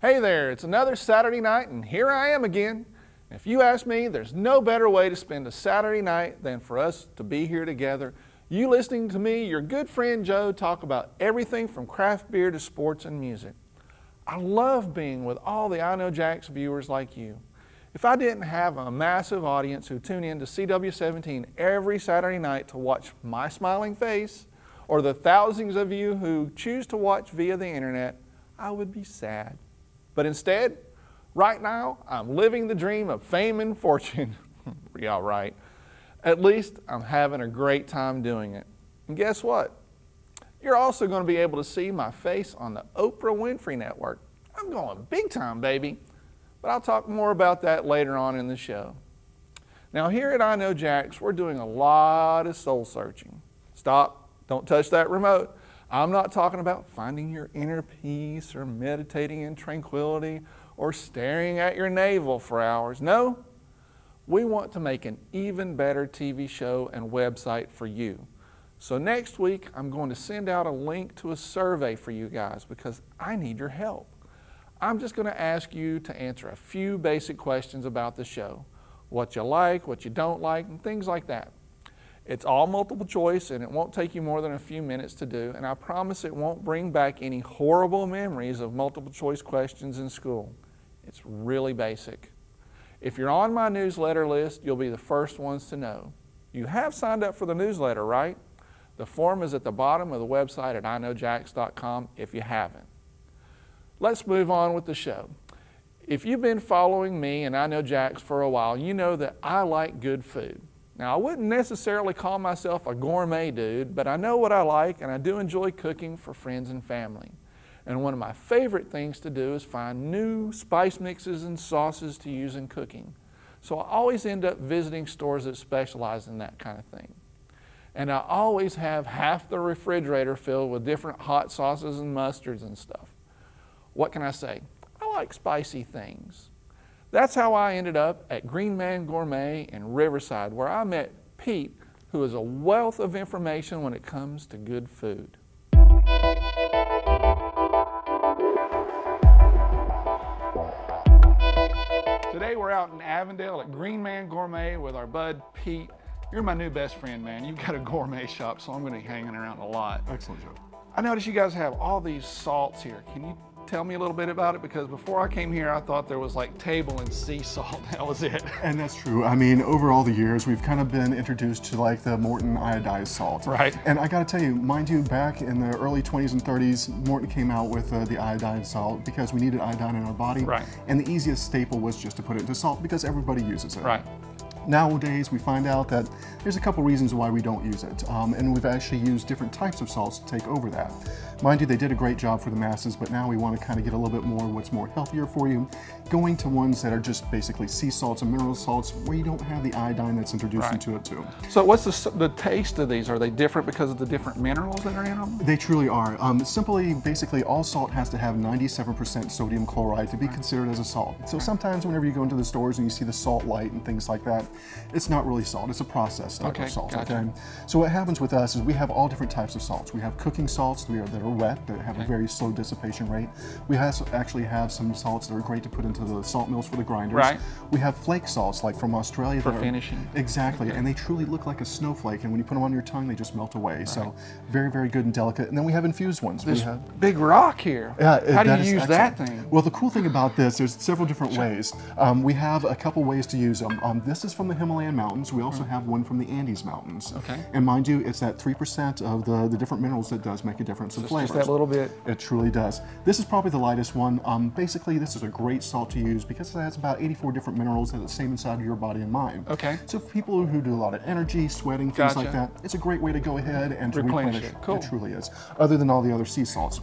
Hey there, it's another Saturday night and here I am again. If you ask me, there's no better way to spend a Saturday night than for us to be here together. You listening to me, your good friend Joe, talk about everything from craft beer to sports and music. I love being with all the I Know Jacks viewers like you. If I didn't have a massive audience who tune in to CW17 every Saturday night to watch my smiling face, or the thousands of you who choose to watch via the internet, I would be sad. But instead, right now, I'm living the dream of fame and fortune. Yeah, right. At least I'm having a great time doing it. And guess what? You're also going to be able to see my face on the Oprah Winfrey Network. I'm going big time, baby. But I'll talk more about that later on in the show. Now here at I Know Jacks, we're doing a lot of soul searching. Stop, don't touch that remote. I'm not talking about finding your inner peace or meditating in tranquility or staring at your navel for hours. No, we want to make an even better TV show and website for you. So next week, I'm going to send out a link to a survey for you guys because I need your help. I'm just going to ask you to answer a few basic questions about the show. What you like, what you don't like, and things like that. It's all multiple choice and it won't take you more than a few minutes to do, and I promise it won't bring back any horrible memories of multiple choice questions in school. It's really basic. If you're on my newsletter list, you'll be the first ones to know. You have signed up for the newsletter, right? The form is at the bottom of the website at iknowjacks.com if you haven't. Let's move on with the show. If you've been following me and I Know Jacks for a while, you know that I like good food. Now, I wouldn't necessarily call myself a gourmet dude, but I know what I like and I do enjoy cooking for friends and family. And one of my favorite things to do is find new spice mixes and sauces to use in cooking. So I always end up visiting stores that specialize in that kind of thing. And I always have half the refrigerator filled with different hot sauces and mustards and stuff. What can I say? I like spicy things. That's how I ended up at Man Gourmet in Riverside, where I met Pete, who is a wealth of information when it comes to good food. Today we're out in Avondale at Man Gourmet with our bud Pete. You're my new best friend, man. You've got a gourmet shop, so I'm going to be hanging around a lot. Excellent, Joe. I noticed you guys have all these salts here. Can you tell me a little bit about it? Because before I came here, I thought there was like table and sea salt. That was it. And that's true. I mean, over all the years, we've kind of been introduced to like the Morton iodized salt. Right. And I got to tell you, mind you, back in the early 20s and 30s, Morton came out with the iodine salt because we needed iodine in our body. Right. And the easiest staple was just to put it into salt because everybody uses it. Right. Nowadays, we find out that there's a couple reasons why we don't use it, and we've actually used different types of salts to take over that. Mind you, they did a great job for the masses, but now we want to kind of get a little bit more what's more healthier for you, going to ones that are just basically sea salts and mineral salts where you don't have the iodine that's introduced into it too. So what's the taste of these? Are they different because of the different minerals that are in them? They truly are. Basically, all salt has to have 97% sodium chloride to be considered as a salt. So sometimes whenever you go into the stores and you see the salt light and things like that, it's not really salt, it's a processed type of salt. Gotcha. Okay? So what happens with us is we have all different types of salts. We have cooking salts that are wet, that have a very slow dissipation rate. We actually have some salts that are great to put into the salt mills for the grinders. Right. We have flake salts like from Australia. For finishing. Exactly, and they truly look like a snowflake, and when you put them on your tongue, they just melt away. Right. So very, very good and delicate. And then we have infused ones. This big rock here. Yeah, how do you use that thing? Well, the cool thing about this, there's several different ways. We have a couple ways to use them. This is from the Himalayan mountains. We also have one from the Andes mountains. Okay. And mind you, it's that 3% of the different minerals that does make a difference in flavors. Just that little bit. It truly does. This is probably the lightest one. Basically, this is a great salt to use because it has about 84 different minerals that are the same inside of your body and mind. Okay. So for people who do a lot of energy, sweating, things like that, it's a great way to go ahead and to replenish it. Cool. It truly is. Other than all the other sea salts.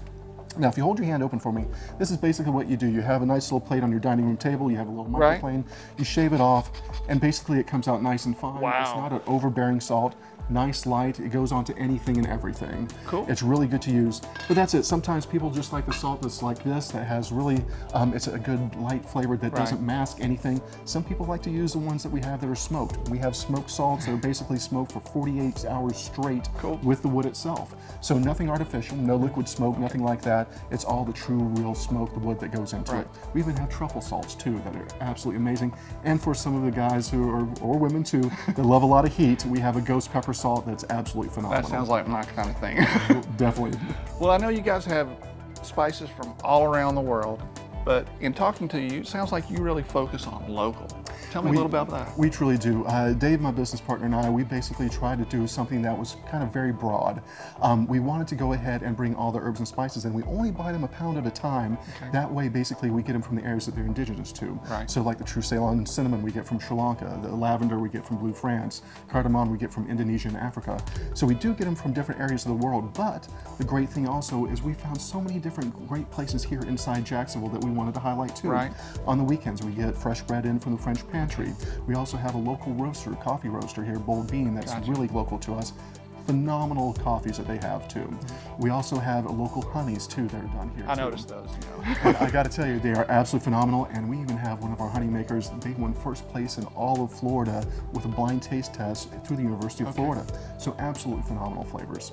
Now, if you hold your hand open for me, this is basically what you do. You have a nice little plate on your dining room table, you have a little microplane, you shave it off, and basically it comes out nice and fine. Wow. It's not an overbearing salt. nice, light. It goes onto anything and everything. Cool. It's really good to use. But that's it. Sometimes people just like the salt that's like this, that has really, it's a good light flavor that doesn't mask anything. Some people like to use the ones that we have that are smoked. We have smoked salts that are basically smoked for 48 hours straight with the wood itself. So nothing artificial, no liquid smoke, nothing like that. It's all the true, real smoked wood that goes into it. We even have truffle salts too that are absolutely amazing. And for some of the guys who are, or women too, that love a lot of heat, we have a ghost pepper salt that's absolutely phenomenal. That sounds like my kind of thing. Definitely. Well, I know you guys have spices from all around the world, but in talking to you, it sounds like you really focus on local. Tell me a little about that. We truly do. Dave, my business partner, and I, we basically tried to do something that was kind of very broad. We wanted to go ahead and bring all the herbs and spices in. We only buy them a pound at a time. That way, basically, we get them from the areas that they're indigenous to. So like the true Ceylon cinnamon we get from Sri Lanka, the lavender we get from Blue France, cardamom we get from Indonesia and Africa. So we do get them from different areas of the world, but the great thing also is we found so many different great places here inside Jacksonville that we wanted to highlight too. On the weekends, we get fresh bread in from the French pantry. We also have a local roaster, coffee roaster here, Bold Bean, that's really local to us. Phenomenal coffees that they have too. We also have local honeys too that are done here. I noticed those. And I got to tell you, they are absolutely phenomenal. And we even have one of our honey makers. They won first place in all of Florida with a blind taste test through the University of Florida. So absolutely phenomenal flavors.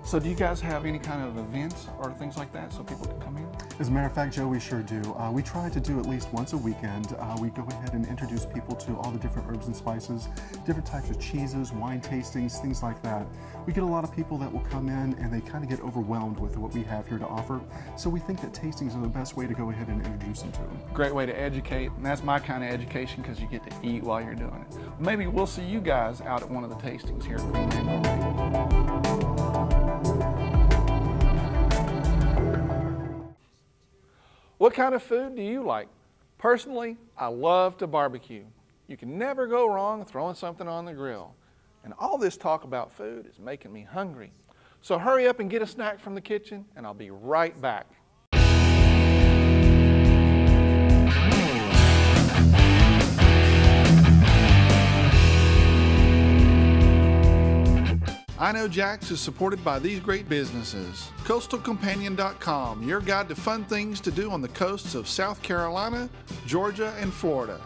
So do you guys have any kind of events or things like that so people can come in? As a matter of fact, Joe, we sure do. We try to do at least once a weekend. We go ahead and introduce people to all the different herbs and spices, different types of cheeses, wine tastings, things like that. We get a lot of people that will come in and they kind of get overwhelmed with what we have here to offer. So we think that tastings are the best way to go ahead and introduce them to them. Great way to educate, and that's my kind of education because you get to eat while you're doing it. Maybe we'll see you guys out at one of the tastings here at Man Gourmet. What kind of food do you like? Personally, I love to barbecue. You can never go wrong throwing something on the grill. And all this talk about food is making me hungry. So hurry up and get a snack from the kitchen, and I'll be right back. I Know Jax is supported by these great businesses. CoastalCompanion.com, your guide to fun things to do on the coasts of South Carolina, Georgia, and Florida.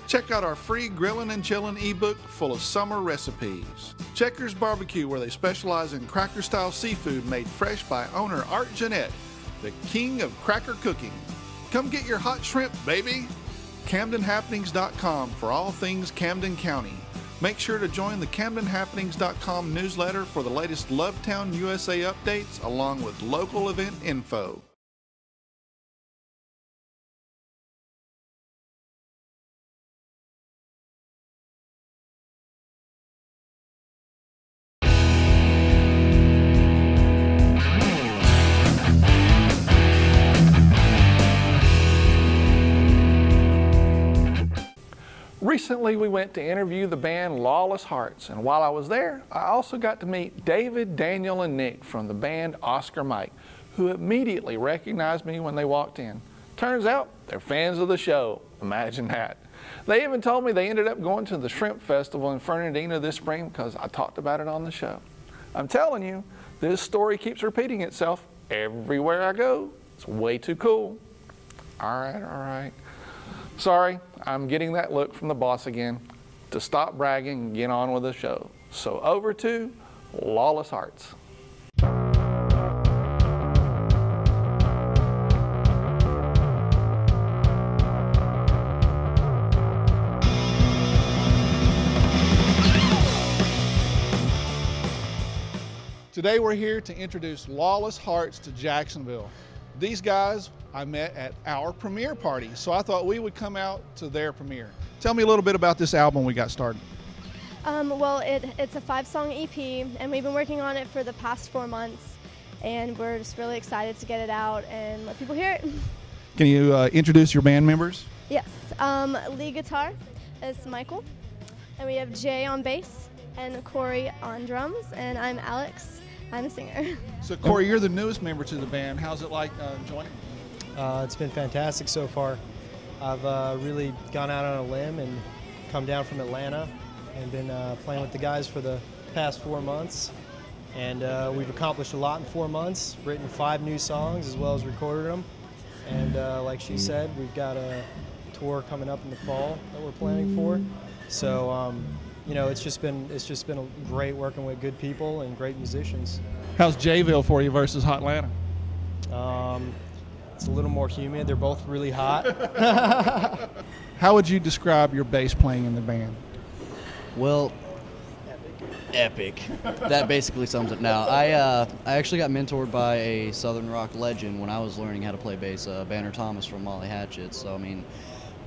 Check out our free Grillin' and Chillin' ebook full of summer recipes. Checkers Barbecue, where they specialize in cracker-style seafood made fresh by owner Art Jeanette, the king of cracker cooking. Come get your hot shrimp, baby! CamdenHappenings.com for all things Camden County. Make sure to join the CamdenHappenings.com newsletter for the latest Lovetown USA updates along with local event info. Recently, we went to interview the band Lawless Hearts, and while I was there, I also got to meet David, Daniel, and Nick from the band Oscar Mike, who immediately recognized me when they walked in. Turns out, they're fans of the show. Imagine that. They even told me they ended up going to the Shrimp Festival in Fernandina this spring because I talked about it on the show. I'm telling you, this story keeps repeating itself everywhere I go. It's way too cool. All right. Sorry, I'm getting that look from the boss again to stop bragging and get on with the show. So over to Lawless Hearts. Today we're here to introduce Lawless Hearts to Jacksonville. These guys I met at our premiere party, so I thought we would come out to their premiere. Tell me a little bit about this album we got started. Well, it's a 5-song EP, and we've been working on it for the past 4 months, and we're just really excited to get it out and let people hear it. Can you introduce your band members? Yes. Lead guitar is Michael, and we have Jay on bass and Corey on drums, and I'm Alex. I'm a singer. So Corey, you're the newest member to the band. How's it like joining? It's been fantastic so far. I've really gone out on a limb and come down from Atlanta and been playing with the guys for the past 4 months, and we've accomplished a lot in 4 months, written 5 new songs as well as recorded them, and like she said, we've got a tour coming up in the fall that we're planning for. So you know, it's just been great working with good people and great musicians. How's Jayville for you versus Hot Atlanta? It's a little more humid. They're both really hot. How would you describe your bass playing in the band? Well, epic. That basically sums it. Now, I actually got mentored by a Southern rock legend when I was learning how to play bass, Banner Thomas from Molly Hatchet. So, I mean,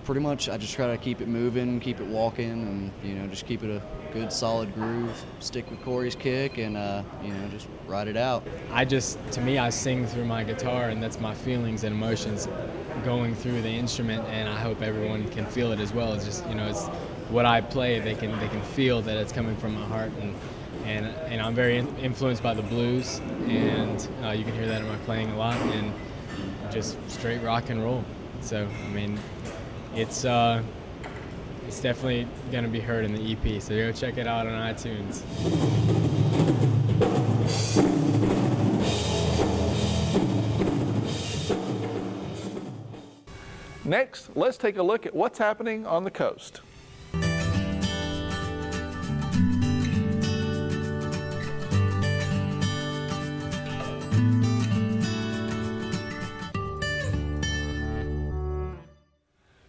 pretty much I just try to keep it moving, keep it walking, and, you know, just keep it a good solid groove, stick with Corey's kick, and, you know, just ride it out. To me, I sing through my guitar, and that's my feelings and emotions going through the instrument, and I hope everyone can feel it as well. It's just, you know, it's what I play, they can feel that it's coming from my heart, and I'm very influenced by the blues, and you can hear that in my playing a lot, and just straight rock and roll. So, I mean, it's definitely going to be heard in the EP, so go check it out on iTunes. Next, let's take a look at what's happening on the coast.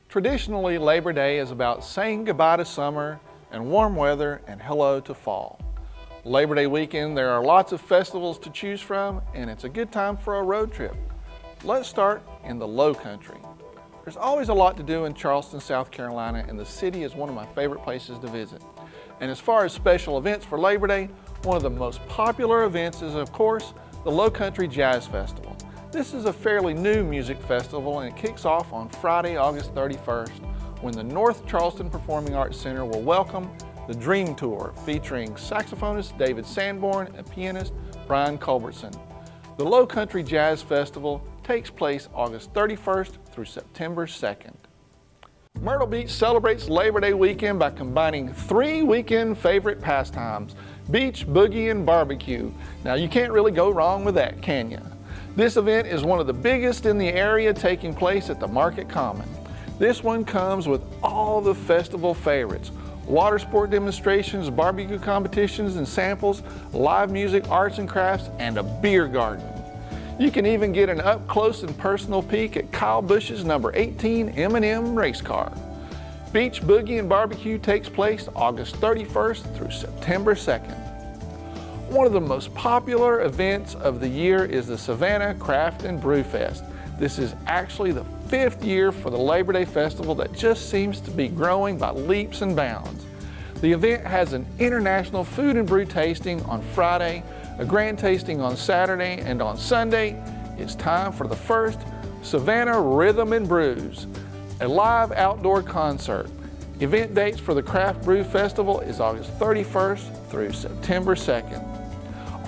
Traditionally, Labor Day is about saying goodbye to summer and warm weather and hello to fall. Labor Day weekend, there are lots of festivals to choose from, and it's a good time for a road trip. Let's start in the Low Country. There's always a lot to do in Charleston, South Carolina, and the city is one of my favorite places to visit. And as far as special events for Labor Day, one of the most popular events is, of course, the Low Country Jazz Festival. This is a fairly new music festival, and it kicks off on Friday, August 31st, when the North Charleston Performing Arts Center will welcome the Dream Tour, featuring saxophonist David Sanborn and pianist Brian Culbertson. The Low Country Jazz Festival takes place August 31st through September 2nd. Myrtle Beach celebrates Labor Day weekend by combining 3 weekend favorite pastimes: beach, boogie, and barbecue. Now, you can't really go wrong with that, can you? This event is one of the biggest in the area, taking place at the Market Common. This one comes with all the festival favorites: water sport demonstrations, barbecue competitions and samples, live music, arts and crafts, and a beer garden. You can even get an up-close and personal peek at Kyle Busch's number 18 M&M race car. Beach, boogie, and barbecue takes place August 31st through September 2nd. One of the most popular events of the year is the Savannah Craft and Brew Fest. This is actually the 5th year for the Labor Day Festival that just seems to be growing by leaps and bounds. The event has an international food and brew tasting on Friday, a grand tasting on Saturday, and on Sunday, it's time for the first Savannah Rhythm and Brews, a live outdoor concert. Event dates for the Craft Brew Festival is August 31st through September 2nd.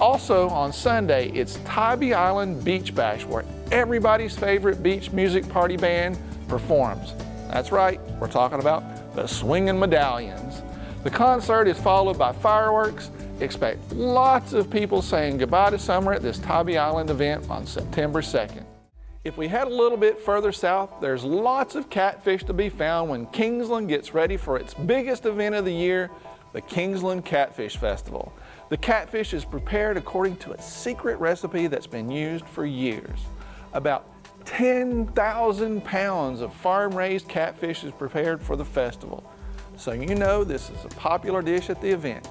Also on Sunday, it's Tybee Island Beach Bash, where everybody's favorite beach music party band performs. That's right, we're talking about the Swingin' Medallions. The concert is followed by fireworks. Expect lots of people saying goodbye to summer at this Tybee Island event on September 2nd. If we head a little bit further south, there's lots of catfish to be found when Kingsland gets ready for its biggest event of the year, the Kingsland Catfish Festival. The catfish is prepared according to a secret recipe that's been used for years. About 10,000 pounds of farm-raised catfish is prepared for the festival. So you know this is a popular dish at the event.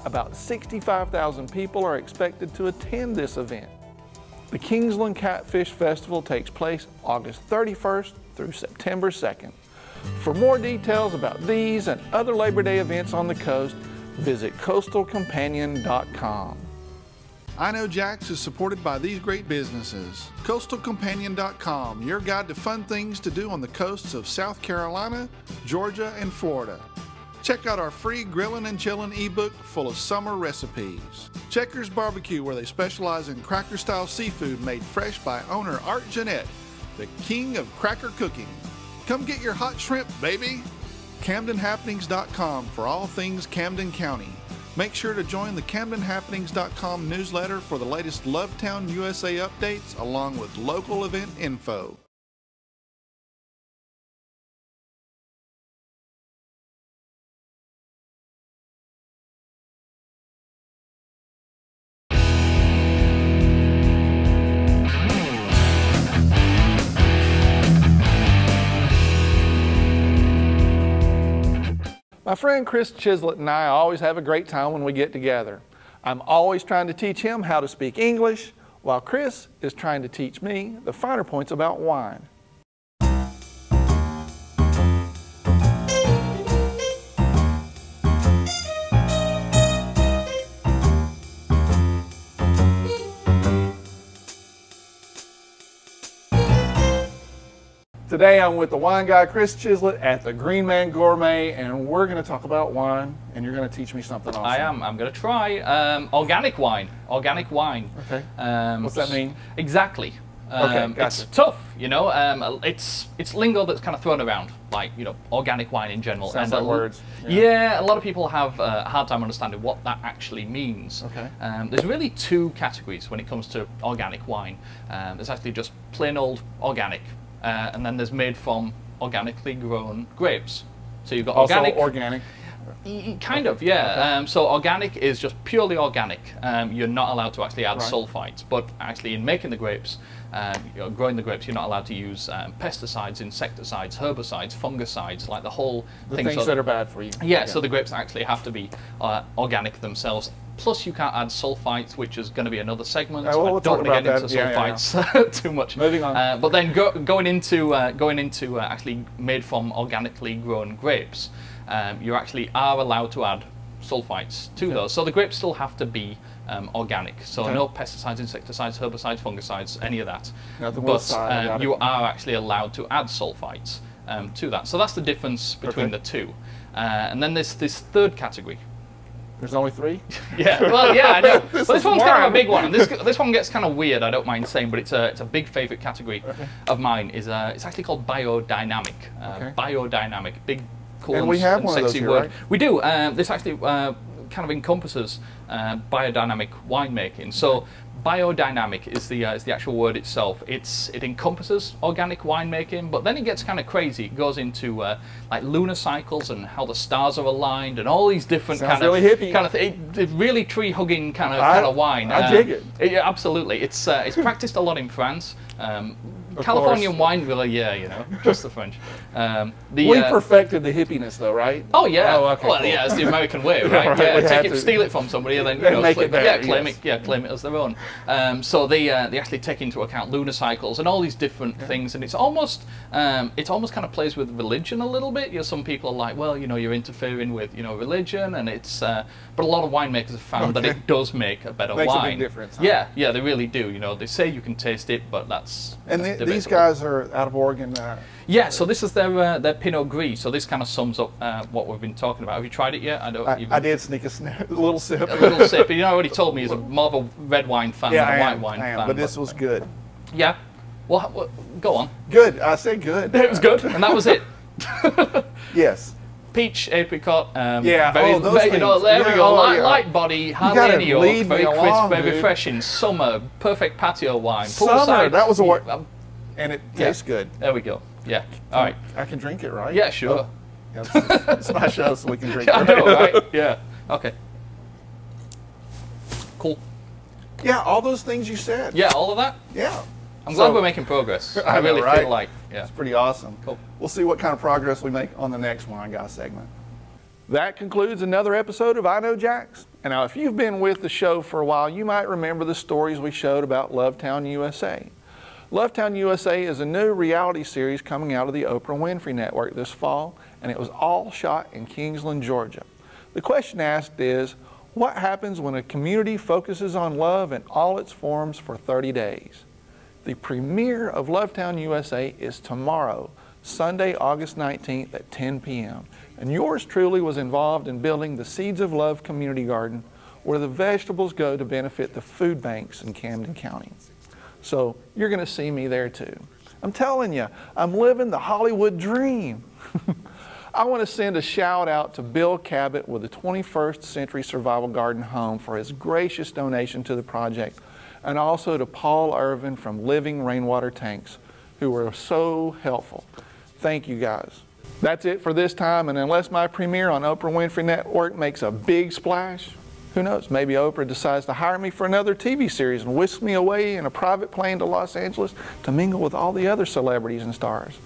About 65,000 people are expected to attend this event. The Kingsland Catfish Festival takes place August 31st through September 2nd. For more details about these and other Labor Day events on the coast, visit coastalcompanion.com. I Know Jax is supported by these great businesses. Coastalcompanion.com, your guide to fun things to do on the coasts of South Carolina, Georgia, and Florida. Check out our free Grillin' and Chillin' ebook full of summer recipes. Checkers Barbecue, where they specialize in cracker-style seafood made fresh by owner Art Jeanette, the king of cracker cooking. Come get your hot shrimp, baby! CamdenHappenings.com for all things Camden County. Make sure to join the CamdenHappenings.com newsletter for the latest Lovetown USA updates along with local event info. My friend Kris Chislett and I always have a great time when we get together. I'm always trying to teach him how to speak English, while Kris is trying to teach me the finer points about wine. Today I'm with the wine guy Kris Chislett at the Green Man Gourmet, and we're going to talk about wine, and you're going to teach me something awesome. I am. I'm going to try organic wine. Organic wine. Okay. What's that mean? Exactly. Okay, gotcha. It's tough, you know. It's lingo that's kind of thrown around, like, you know, organic wine in general. Sounds like words. Yeah, a lot of people have a hard time understanding what that actually means. Okay. There's really two categories when it comes to organic wine. There's actually just plain old organic. And then there's made from organically grown grapes. So you've got organic. Also organic? Kind of, yeah. Okay. So organic is just purely organic. You're not allowed to actually add sulfites, but actually in making the grapes, growing the grapes, you're not allowed to use pesticides, insecticides, herbicides, fungicides, like the whole thing. The things that are bad for you. Yeah, so the grapes actually have to be organic themselves. Plus, you can't add sulfites, which is going to be another segment. Well, we'll I don't want to get into sulfites too much. Moving on. But then going into actually made from organically grown grapes, you actually are allowed to add sulfites to those. So the grapes still have to be organic. So no pesticides, insecticides, herbicides, fungicides, any of that. Nothing but you are actually allowed to add sulfites to that. So that's the difference between the two. And then there's this third category. There's only three? Yeah, well, yeah, I know. This one's kind of a big one. And this one gets kind of weird, I don't mind saying, but it's a big favourite category of mine. It's actually called biodynamic. Biodynamic, big, cool and we have and one sexy of those here, word. Right? We do. This actually kind of encompasses biodynamic winemaking. So biodynamic is the actual word itself. It encompasses organic winemaking, but then it gets kind of crazy. It goes into like lunar cycles and how the stars are aligned and all these different really hippie. It's really tree hugging kind of wine. I dig it. Yeah, absolutely. It's practiced a lot in France. Californian wine, really, yeah, you know, just the French. We perfected the hippiness, though, right? Oh yeah. Oh, okay, well, cool. yeah, it's the American way, right? Yeah, steal it from somebody, and then make it better, claim it as their own. So they actually take into account lunar cycles and all these different things, and it's almost kind of plays with religion a little bit. You know, some people are like, well, you know, you're interfering with, you know, religion, and it's. But a lot of winemakers have found that it does make a better wine. Makes a big difference. Huh? Yeah, yeah, they really do. You know, they say you can taste it, but that's. And these guys are out of Oregon. Yeah, so this is their Pinot Gris. So this kind of sums up what we've been talking about. Have you tried it yet? I did sneak a little sip. A little sip. You already told me he's more of a red wine fan than a white wine fan. But this was good. Yeah. Well, go on. Good. I said good. It was good, and that was it. Yes. Peach, apricot. Those you know, there we go. Light body, hardly any oak, very crisp, very refreshing. Summer, perfect patio wine. Summer. That was a word. And it tastes good. There we go. Yeah. All right. I can drink it, right? Yeah, sure. It's my show, so we can drink it. I know, right? Yeah. Okay. Cool. Yeah, all those things you said. Yeah, all of that? Yeah. I'm glad we're making progress. I really feel like, it's pretty awesome. Cool. We'll see what kind of progress we make on the next Wine Guy segment. That concludes another episode of I Know Jax. And now, if you've been with the show for a while, you might remember the stories we showed about Lovetown USA. Lovetown USA is a new reality series coming out of the Oprah Winfrey Network this fall, and it was all shot in Kingsland, Georgia. The question asked is, what happens when a community focuses on love in all its forms for 30 days? The premiere of Lovetown USA is tomorrow, Sunday, August 19th at 10 p.m. And yours truly was involved in building the Seeds of Love Community Garden, where the vegetables go to benefit the food banks in Camden County. So you're going to see me there too. I'm telling you, I'm living the Hollywood dream. I want to send a shout out to Bill Cabot with the 21st Century Survival Garden Home for his gracious donation to the project, and also to Paul Irvin from Living Rainwater Tanks, who were so helpful. Thank you guys. That's it for this time, and unless my premiere on Oprah Winfrey Network makes a big splash, who knows, maybe Oprah decides to hire me for another TV series and whisk me away in a private plane to Los Angeles to mingle with all the other celebrities and stars.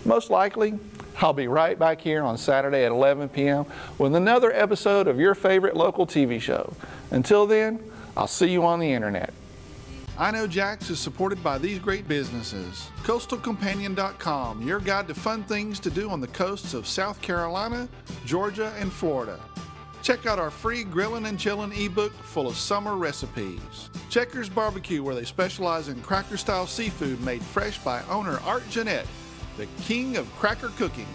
Most likely, I'll be right back here on Saturday at 11 p.m. with another episode of your favorite local TV show. Until then, I'll see you on the internet. I Know Jax is supported by these great businesses. CoastalCompanion.com, your guide to fun things to do on the coasts of South Carolina, Georgia, and Florida. Check out our free Grillin' and Chillin' ebook full of summer recipes. Checkers Barbecue, where they specialize in cracker-style seafood made fresh by owner Art Jeanette, the king of cracker cooking.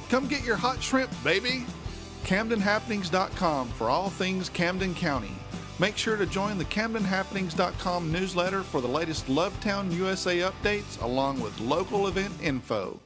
Come get your hot shrimp, baby! CamdenHappenings.com for all things Camden County. Make sure to join the CamdenHappenings.com newsletter for the latest Lovetown USA updates along with local event info.